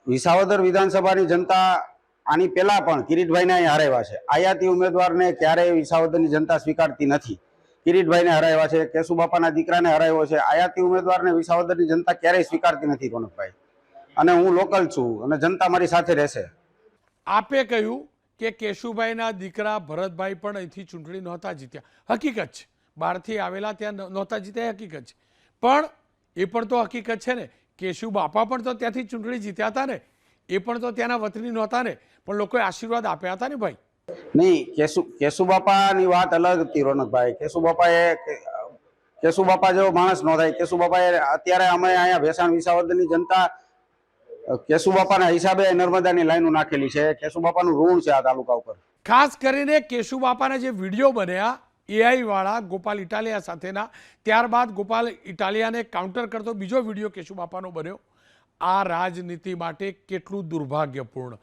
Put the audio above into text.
વિસાવદર વિધાનસભાની જનતા આની પહેલા પણ કિરીટભાઈને અહીં હરાવ્યા છે। આયાતી ઉમેદવારને ક્યારેય વિસાવદરની જનતા સ્વીકારતી નથી। કિરીટભાઈને હરાવ્યા છે, કેશુબાપાના દીકરાને હરાવ્યો છે। આયાતી ઉમેદવારને વિસાવદરની જનતા ક્યારેય સ્વીકારતી નથી રોનકભાઈ। અને હું લોકલ છું અને જનતા મારી સાથે રહેશે। આપે કહ્યું કે કેશુભાઈના દીકરા ભરતભાઈ પણ અહીંથી ચૂંટણી નહોતા જીત્યા। હકીકત છે, બહારથી આવેલા ત્યાં નહોતા જીત્યા, હકીકત છે। પણ એ પણ તો હકીકત છે ને, કેશુબાપા પણ તો ત્યાંથી ચૂંટણી જીત્યા હતા ને, એ પણ તો ત્યાંના વતની નહોતા ને, પણ લોકોએ આશીર્વાદ આપ્યા હતા ને ભાઈ। નહીં, કેશુબાપાની વાત અલગ હતી રોનકભાઈ। કેશુબાપા જેવો માણસ ન થાય। કેશુબાપાએ અત્યારે અમે અહીંયા ભેસાણ વિસાવદરની જનતા કેશુબાપાના હિસાબે નર્મદાની લાઈનો નાખેલી છે। કેશુબાપાનું ઋણ છે આ તાલુકા ઉપર। ખાસ કરીને કેશુબાપાના જે વિડીયો બન્યા એઆઈ વાળા ગોપાલ ઇટાલિયા સાથેના, ત્યારબાદ ગોપાલ ઇટાલિયાને કાઉન્ટર કરતો બીજો વિડીયો કેશુબાપાનો બન્યો, આ રાજનીતિ માટે કેટલું દુર્ભાગ્યપૂર્ણ।